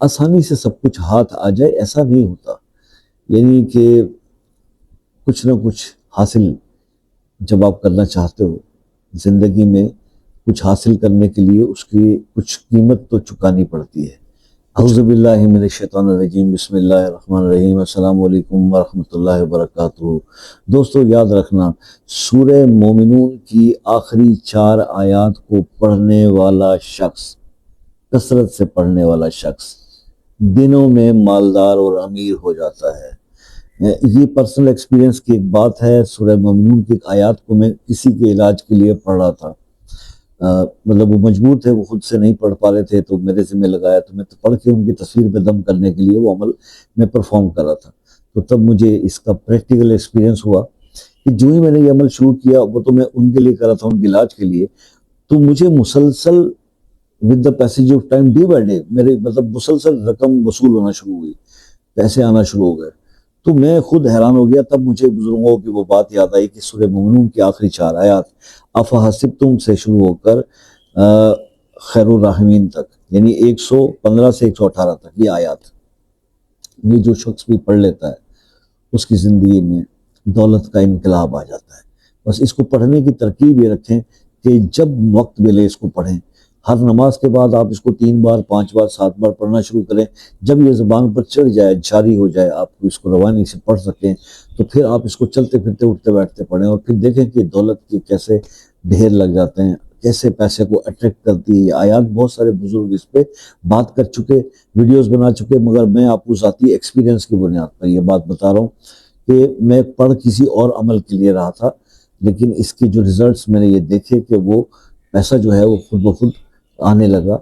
آسانی سے سب کچھ ہاتھ آ جائے ایسا نہیں ہوتا، یعنی کہ کچھ نہ کچھ حاصل جب آپ کرنا چاہتے ہو زندگی میں، کچھ حاصل کرنے کے لیے اس کی کچھ قیمت تو چکانی پڑتی ہے۔ اعوذ باللہ من الشیطان الرجیم، بسم اللہ الرحمن الرحیم، السلام علیکم ورحمۃ اللہ وبرکاتہ۔ دوستو یاد رکھنا، سورہ مومنون کی آخری 4 آیات کو پڑھنے والا شخص، کثرت سے پڑھنے والا شخص دنوں میں مالدار اور امیر ہو جاتا ہے۔ یہ پرسنل ایکسپیرینس کی ایک بات ہے۔ سورہ مومنون کی آیات کو میں کسی کے علاج کے لیے پڑھ رہا تھا، مطلب وہ مجبور تھے، وہ خود سے نہیں پڑھ پا رہے تھے، تو میرے ذمہ لگایا، تو میں پڑھ کے ان کی تصویر پہ دم کرنے کے لیے وہ عمل میں پرفارم کر رہا تھا۔ تو تب مجھے اس کا پریکٹیکل ایکسپیرینس ہوا کہ جو ہی میں نے یہ عمل شروع کیا، وہ تو میں ان کے لیے کر رہا تھا، ان کے علاج کے لیے، تو مجھے مسلسل with the passage of time day by day میرے مطلب مسلسل رقم وصول ہونا شروع ہوئی، پیسے آنا شروع ہو گئے۔ تو میں خود حیران ہو گیا۔ تب مجھے بزرگوں کی وہ بات یاد آئی کہ سورہ مومنون کی آخری 4 آیات افحسبتم سے شروع ہو کر خیر الراحمین تک، یعنی 115 سے 118 تک یہ آیات، یہ جو شخص بھی پڑھ لیتا ہے اس کی زندگی میں دولت کا انقلاب آ جاتا ہے۔ بس اس کو پڑھنے کی ترکیب یہ رکھیں کہ جب وقت ملے اس کو پڑھیں۔ ہر نماز کے بعد آپ اس کو 3 بار 5 بار 7 بار پڑھنا شروع کریں۔ جب یہ زبان پر چڑھ جائے، جاری ہو جائے، آپ کو اس کو روانی سے پڑھ سکیں، تو پھر آپ اس کو چلتے پھرتے اٹھتے بیٹھتے پڑھیں، اور پھر دیکھیں کہ دولت کے کیسے ڈھیر لگ جاتے ہیں، کیسے پیسے کو اٹریکٹ کرتی ہے یہ آیات۔ بہت سارے بزرگ اس پہ بات کر چکے، ویڈیوز بنا چکے، مگر میں آپ کو ذاتی ایکسپیرینس کی بنیاد پر یہ بات بتا رہا ہوں کہ میں پڑھ کسی اور عمل کے لیے رہا تھا، لیکن اس کے جو ریزلٹس میں نے یہ دیکھے کہ وہ پیسہ جو ہے وہ خود بخود آنے لگا۔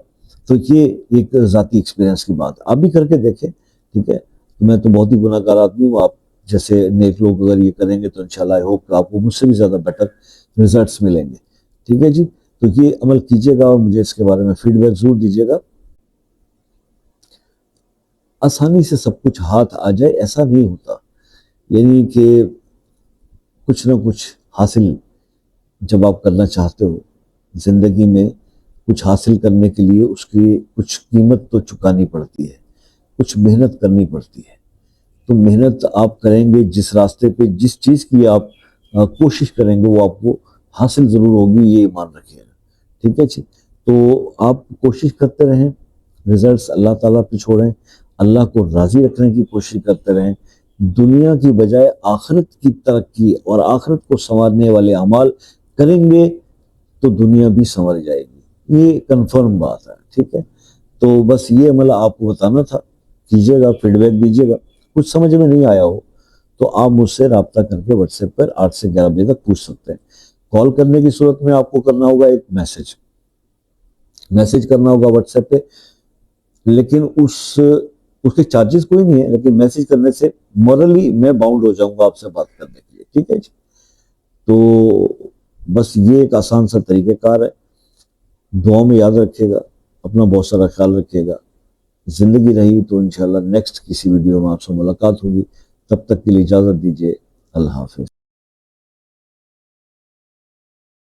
تو یہ ایک ذاتی ایکسپیرینس کی بات، آپ بھی کر کے دیکھیں، ٹھیک ہے؟ میں تو بہت ہی گناہ گار آدمی ہوں، آپ جیسے نیک لوگ اگر یہ کریں گے تو انشاءاللہ آئی ہوپ کہ آپ کو مجھ سے بھی زیادہ بیٹر ریزلٹس ملیں گے، ٹھیک ہے جی؟ تو یہ عمل کیجیے گا اور مجھے اس کے بارے میں فیڈ بیک ضرور دیجیے گا۔ آسانی سے سب کچھ ہاتھ آ جائے ایسا نہیں ہوتا، یعنی کہ کچھ نہ کچھ حاصل جب آپ کرنا چاہتے ہو زندگی میں، کچھ حاصل کرنے کے لیے اس کی کچھ قیمت تو چکانی پڑتی ہے، کچھ محنت کرنی پڑتی ہے۔ تو محنت آپ کریں گے، جس راستے پہ جس چیز کی آپ کوشش کریں گے وہ آپ کو حاصل ضرور ہوگی، یہ ایمان رکھیے گا، ٹھیک ہے جی؟ تو آپ کوشش کرتے رہیں، ریزلٹس اللہ تعالیٰ پہ چھوڑیں، اللہ کو راضی رکھنے کی کوشش کرتے رہیں۔ دنیا کی بجائے آخرت کی ترقی اور آخرت کو سنوارنے والے اعمال کریں گے تو دنیا بھی سنور جائے گی، یہ کنفرم بات ہے، ٹھیک ہے؟ تو بس یہ عمل آپ کو بتانا تھا، کیجیے گا، فیڈ بیک دیجیے گا۔ کچھ سمجھ میں نہیں آیا ہو تو آپ مجھ سے رابطہ کر کے واٹس ایپ پر 8 سے 11 بجے تک پوچھ سکتے ہیں۔ کال کرنے کی صورت میں آپ کو کرنا ہوگا ایک میسج کرنا ہوگا واٹس ایپ پہ، لیکن اس کے چارجز کوئی نہیں ہے، لیکن میسج کرنے سے مورلی میں باؤنڈ ہو جاؤں گا آپ سے بات کرنے کے لیے، ٹھیک ہے جی؟ تو بس یہ ایک آسان سا طریقہ کار ہے۔ دعاؤں میں یاد رکھیے گا، اپنا بہت سارا خیال رکھیے گا۔ زندگی رہی تو انشاءاللہ نیکسٹ کسی ویڈیو میں آپ سے ملاقات ہوگی، تب تک کے لیے اجازت دیجیے، اللہ حافظ۔